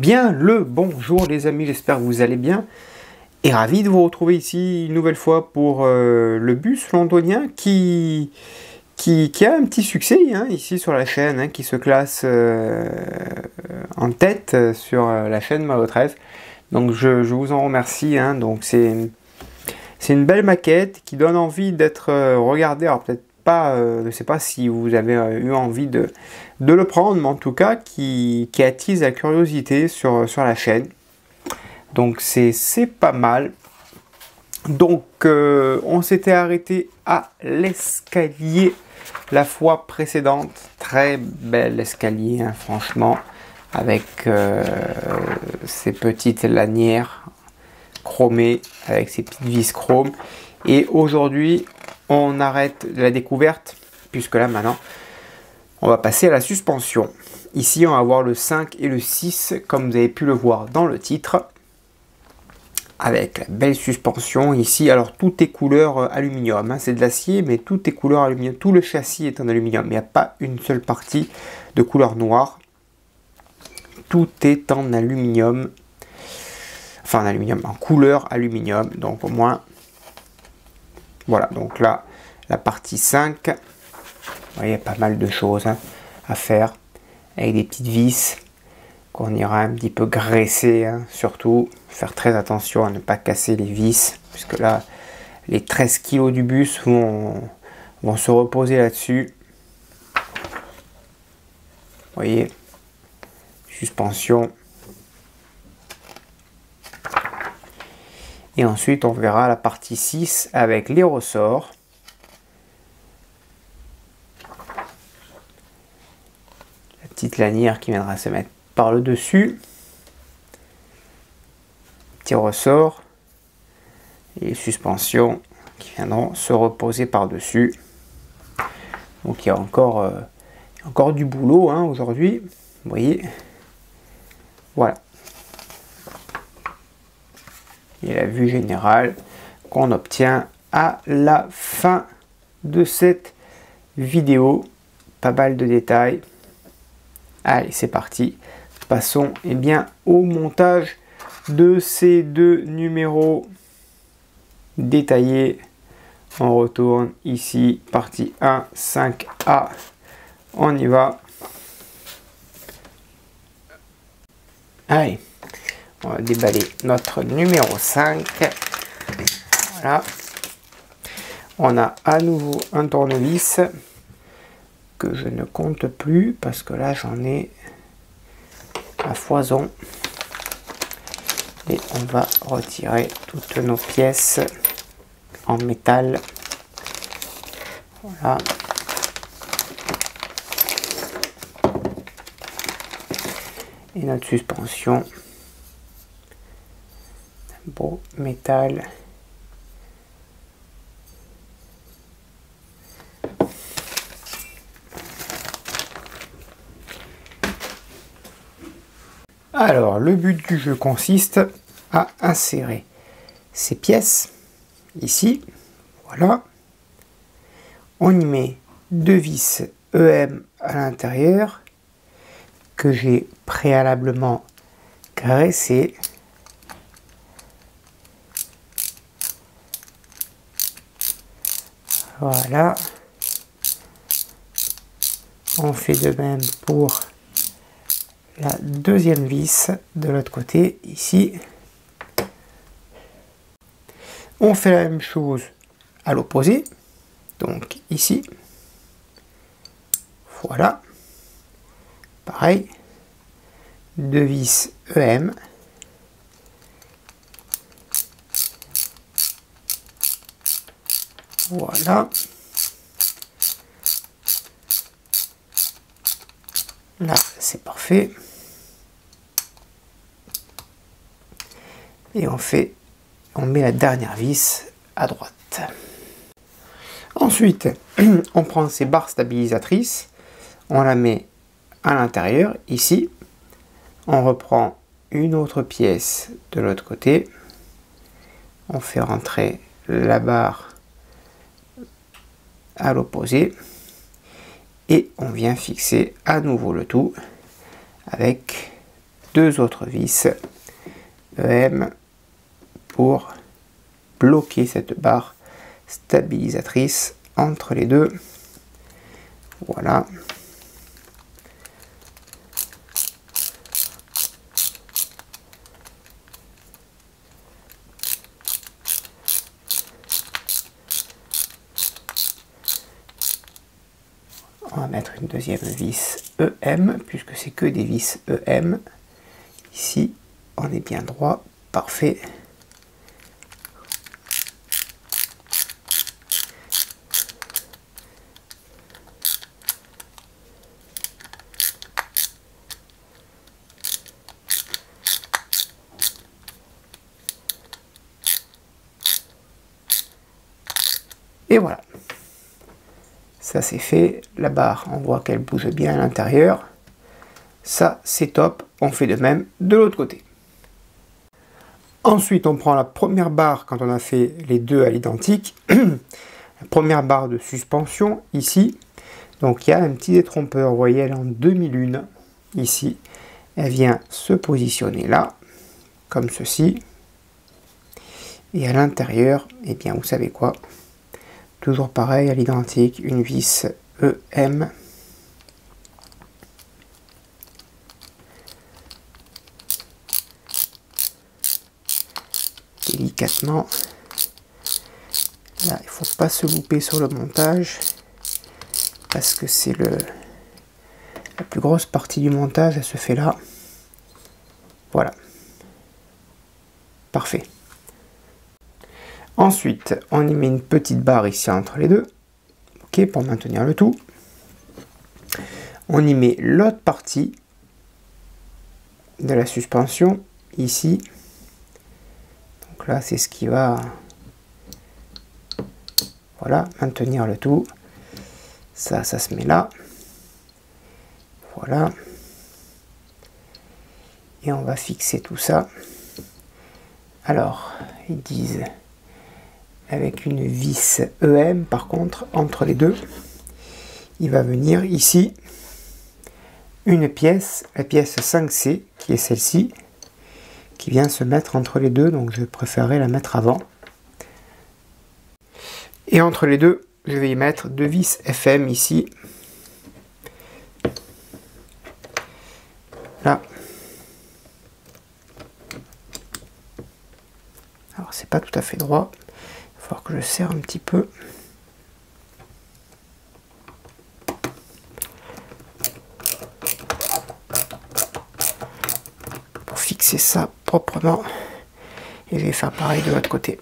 Bien le bonjour les amis, j'espère que vous allez bien et ravi de vous retrouver ici une nouvelle fois pour le bus londonien qui a un petit succès ici sur la chaîne, qui se classe en tête sur la chaîne Mao 13. Donc je vous en remercie, donc c'est une belle maquette qui donne envie d'être regardée. Alors peut-être pas, je ne sais pas si vous avez eu envie de le prendre, mais en tout cas qui attise la curiosité sur la chaîne. Donc c'est pas mal. Donc on s'était arrêté à l'escalier la fois précédente. Très bel escalier, franchement, avec ces petites lanières chromées, avec ces petites vis chrome. Et aujourd'hui, on arrête la découverte, puisque là maintenant, on va passer à la suspension. Ici, on va voir le 5 et le 6, comme vous avez pu le voir dans le titre, avec la belle suspension ici. Alors, tout est couleur aluminium, c'est de l'acier, mais tout est couleur aluminium. Tout le châssis est en aluminium. Il n'y a pas une seule partie de couleur noire. Tout est en aluminium. Enfin, en aluminium, en couleur aluminium. Donc, au moins, voilà. Donc là, la partie 5, vous voyez, pas mal de choses à faire. Avec des petites vis qu'on ira un petit peu graisser, surtout faire très attention à ne pas casser les vis, puisque là les 13 kg du bus vont se reposer là-dessus. Vous voyez, suspension. Et ensuite on verra la partie 6 avec les ressorts. Petite lanière qui viendra se mettre par le dessus, petit ressort et les suspensions qui viendront se reposer par dessus. Donc il y a encore du boulot aujourd'hui, vous voyez, voilà. Et la vue générale qu'on obtient à la fin de cette vidéo. Pas mal de détails. Allez, c'est parti. Passons au montage de ces deux numéros détaillés. On retourne ici, partie 1, 5A. On y va. Allez, on va déballer notre numéro 5. Voilà. On a à nouveau un tournevis que je ne compte plus parce que là j'en ai à foison. Et on va retirer toutes nos pièces en métal. Voilà. Et notre suspension. Un beau métal. Alors, le but du jeu consiste à insérer ces pièces ici. Voilà. On y met deux vis EM à l'intérieur que j'ai préalablement graissées. Voilà. On fait de même pour la deuxième vis de l'autre côté ici. On fait la même chose à l'opposé, donc ici. Voilà, pareil, deux vis EM. Voilà. Là, c'est parfait. Et on met la dernière vis à droite. Ensuite, on prend ces barres stabilisatrices, on la met à l'intérieur, ici. On reprend une autre pièce de l'autre côté. On fait rentrer la barre à l'opposé. Et on vient fixer à nouveau le tout avec 2 autres vis EM pour bloquer cette barre stabilisatrice entre les deux. Voilà. On va mettre une deuxième vis EM, puisque c'est que des vis EM. Ici, on est bien droit, parfait. Et voilà. Ça c'est fait, la barre, on voit qu'elle bouge bien à l'intérieur. Ça c'est top, on fait de même de l'autre côté. Ensuite on prend la première barre quand on a fait les deux à l'identique. La première barre de suspension ici. Donc il y a un petit détrompeur, vous voyez elle est en demi-lune. Ici, elle vient se positionner là, comme ceci. Et à l'intérieur, eh bien vous savez quoi? Toujours pareil, à l'identique, une vis EM. Délicatement. Là, il ne faut pas se louper sur le montage, parce que c'est la plus grosse partie du montage, elle se fait là. Voilà. Parfait. Ensuite, on y met une petite barre ici entre les deux, ok, pour maintenir le tout. On y met l'autre partie de la suspension ici. Donc là, c'est ce qui va, voilà, maintenir le tout. Ça se met là. Voilà. Et on va fixer tout ça. Alors, ils disent avec une vis EM, par contre, entre les deux, il va venir ici une pièce, la pièce 5C, qui est celle-ci, qui vient se mettre entre les deux, donc je préférerais la mettre avant. Et entre les deux, je vais y mettre deux vis FM ici. Là. Alors c'est pas tout à fait droit. Il va falloir que je serre un petit peu. Pour fixer ça proprement. Et je vais faire pareil de l'autre côté.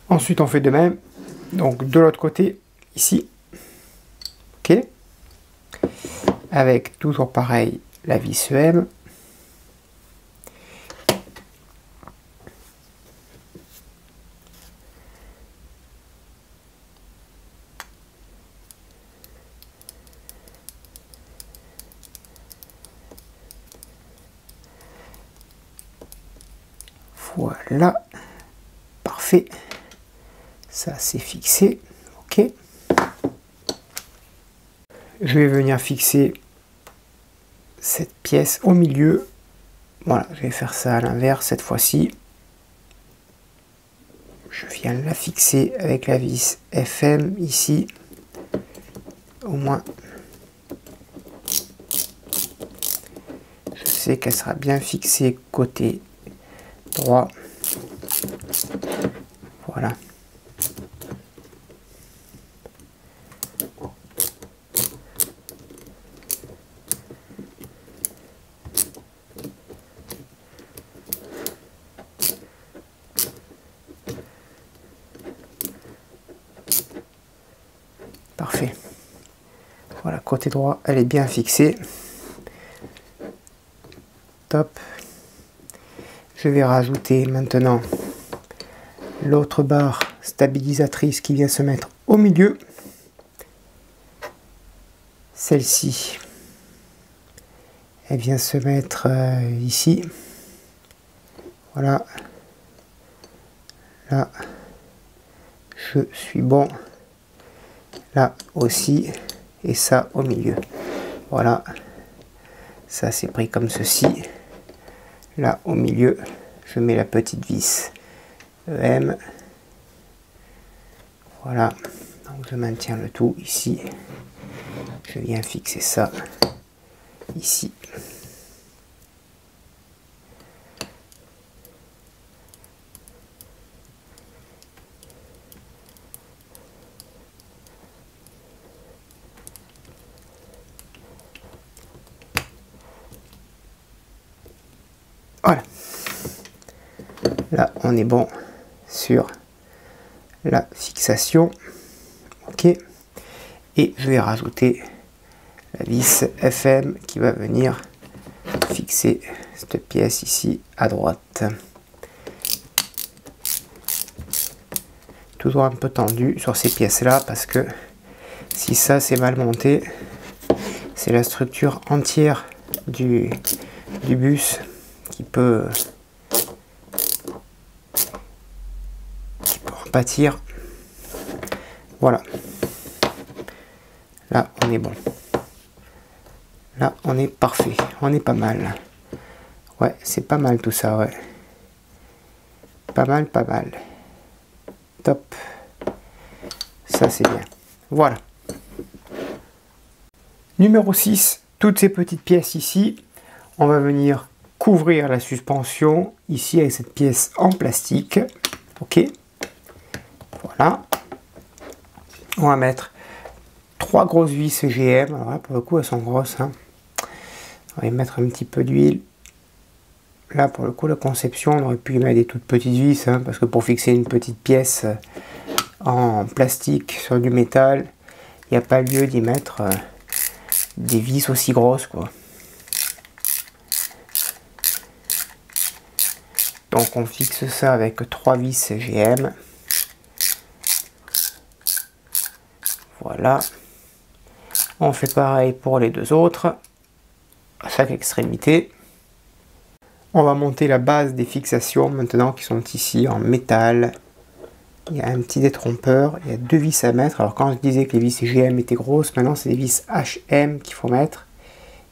Ensuite on fait de même. Donc de l'autre côté, ici. Ok. Avec toujours pareil la vis EM. Voilà, parfait, ça c'est fixé, ok. Je vais venir fixer cette pièce au milieu, voilà, je vais faire ça à l'inverse cette fois-ci. Je viens la fixer avec la vis FM ici, au moins. Je sais qu'elle sera bien fixée côté droit. Voilà. Parfait. Voilà, côté droit, elle est bien fixée. Top. Je vais rajouter maintenant l'autre barre stabilisatrice qui vient se mettre au milieu. Celle-ci, elle vient se mettre ici. Voilà. Là, je suis bon. Là aussi. Et ça au milieu. Voilà. Ça c'est pris comme ceci. Là au milieu, je mets la petite vis EM. Voilà, donc je maintiens le tout ici. Je viens fixer ça ici. Voilà. Là, on est bon sur la fixation. Ok. Et je vais rajouter la vis FM qui va venir fixer cette pièce ici à droite. Toujours un peu tendu sur ces pièces là parce que si ça c'est mal monté, c'est la structure entière du bus qui peut en pâtir. Voilà. Là on est bon. Là on est parfait. On est pas mal. Ouais, c'est pas mal tout ça, ouais. Pas mal, pas mal. Top. Ça c'est bien. Voilà. Numéro 6, toutes ces petites pièces ici, on va venir couvrir la suspension ici avec cette pièce en plastique. Ok. Voilà. On va mettre 3 grosses vis GM. Alors là, pour le coup, elles sont grosses. Hein. On va y mettre un petit peu d'huile. Là, pour le coup, la conception, on aurait pu y mettre des toutes petites vis, hein, parce que pour fixer une petite pièce en plastique sur du métal, il n'y a pas lieu d'y mettre des vis aussi grosses, quoi. Donc on fixe ça avec 3 vis GM. Voilà. On fait pareil pour les deux autres, à chaque extrémité. On va monter la base des fixations maintenant qui sont ici en métal. Il y a un petit détrompeur, il y a 2 vis à mettre. Alors quand je disais que les vis GM étaient grosses, maintenant c'est des vis HM qu'il faut mettre,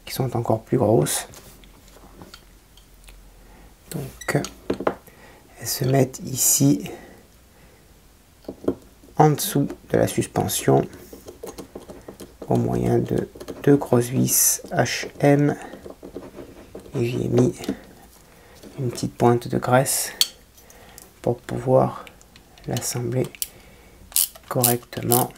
qui sont encore plus grosses. Donc elles se mettent ici en dessous de la suspension au moyen de 2 grosses vis HM, et j'y ai mis une petite pointe de graisse pour pouvoir l'assembler correctement.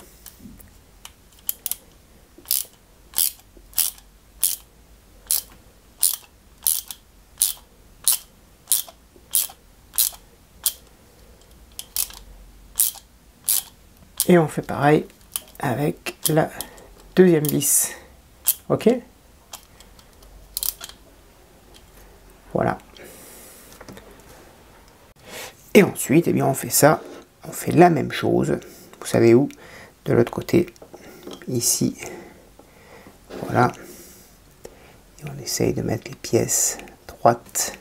Et on fait pareil avec la deuxième vis. Ok? Voilà. Et ensuite, eh bien, on fait ça. On fait la même chose. Vous savez où? De l'autre côté. Ici. Voilà. Et on essaye de mettre les pièces droites.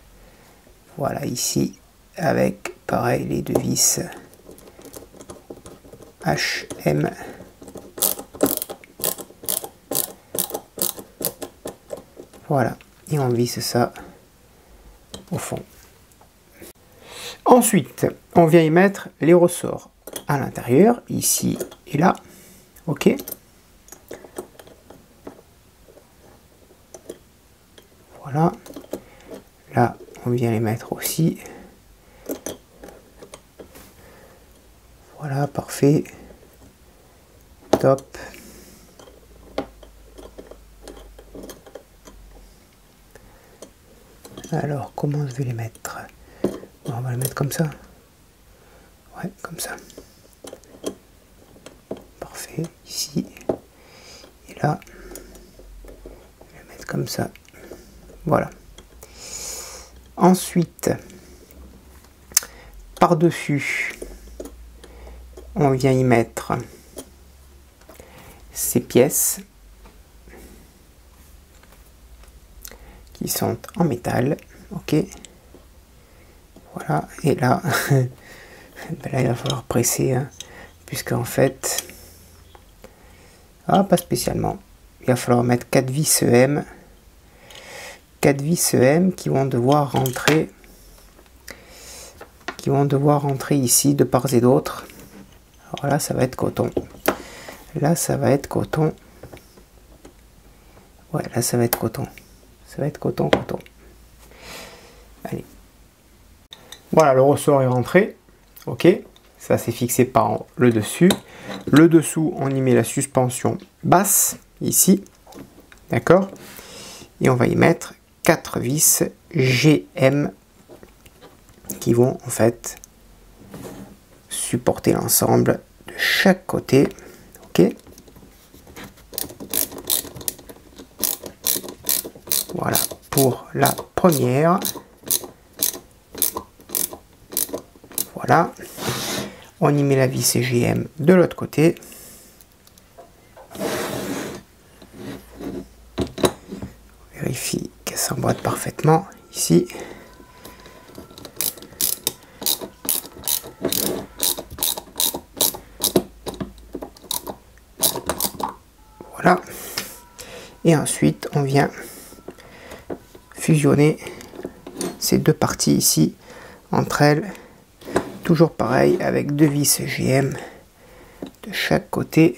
Voilà, ici. Avec, pareil, les 2 vis HM. Voilà, et on visse ça au fond. Ensuite, on vient y mettre les ressorts à l'intérieur, ici et là. Ok. Voilà. Là, on vient les mettre aussi. Voilà, parfait. Top. Alors, comment je vais les mettre? On va les mettre comme ça. Ouais, comme ça. Parfait. Ici. Et là. Je vais les mettre comme ça. Voilà. Ensuite, par-dessus, on vient y mettre ces pièces qui sont en métal. Ok. Voilà. Et là, ben là il va falloir presser, hein, puisque en fait, pas spécialement. Il va falloir mettre 4 vis EM. 4 vis EM qui vont devoir rentrer ici de part et d'autre. Alors là, ça va être coton. Là, ça va être coton. Ouais, là, ça va être coton. Ça va être coton, coton. Allez. Voilà, le ressort est rentré. Ok. Ça, c'est fixé par le dessus. Le dessous, on y met la suspension basse, ici. D'accord. Et on va y mettre 4 vis GM qui vont, en fait, supporter l'ensemble de chaque côté. Ok. Voilà pour la première. Voilà. On y met la vis GM de l'autre côté. On vérifie qu'elle s'emboîte parfaitement ici. Voilà. Et ensuite, on vient fusionner ces deux parties ici entre elles. Toujours pareil avec 2 vis GM de chaque côté.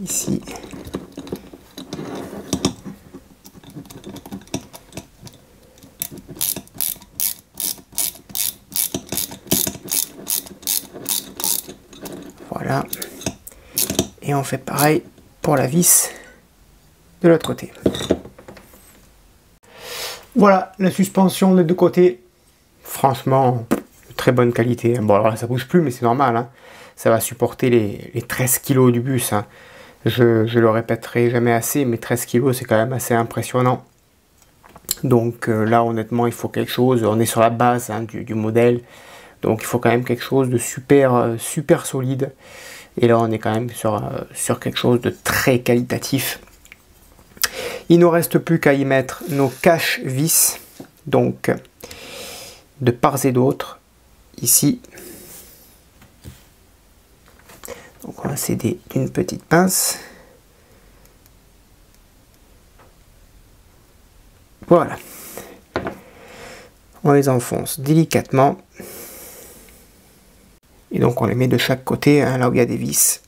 Ici. Voilà. Et on fait pareil pour la vis de l'autre côté. Voilà la suspension des deux côtés. Franchement, de très bonne qualité. Bon, alors là, ça bouge plus, mais c'est normal. Hein. Ça va supporter les 13 kg du bus. Hein. Je le répéterai jamais assez, mais 13 kg, c'est quand même assez impressionnant. Donc là, honnêtement, il faut quelque chose. On est sur la base hein, du modèle. Donc il faut quand même quelque chose de super, super solide. Et là, on est quand même sur quelque chose de très qualitatif. Il ne nous reste plus qu'à y mettre nos cache vis. Donc, de part et d'autre, ici. Donc on va s'aider d'une petite pince. Voilà. On les enfonce délicatement. Et donc on les met de chaque côté, hein, là où il y a des vis.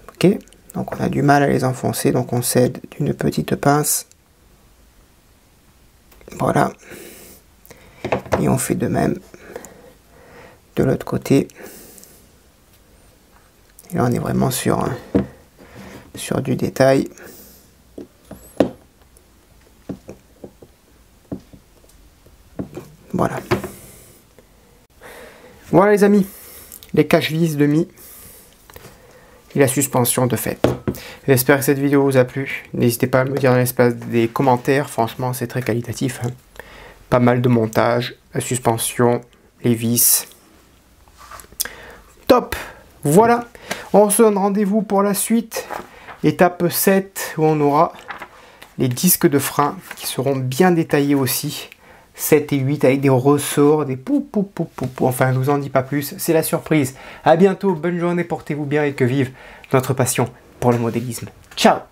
Ok. Donc on a du mal à les enfoncer, donc on s'aide d'une petite pince. Voilà. Et on fait de même de l'autre côté. Et là on est vraiment sur du détail. Voilà. Voilà les amis, les cache-vis de Mi et la suspension de fait. J'espère que cette vidéo vous a plu. N'hésitez pas à me dire dans l'espace des commentaires. Franchement, c'est très qualitatif. Hein. Pas mal de montage, la suspension, les vis. Top! Voilà. On se donne rendez-vous pour la suite. Étape 7 où on aura les disques de frein qui seront bien détaillés aussi. 7 et 8 avec des ressorts, des pou. Enfin, je vous en dis pas plus, c'est la surprise. À bientôt, bonne journée, portez-vous bien et que vive notre passion pour le modélisme. Ciao!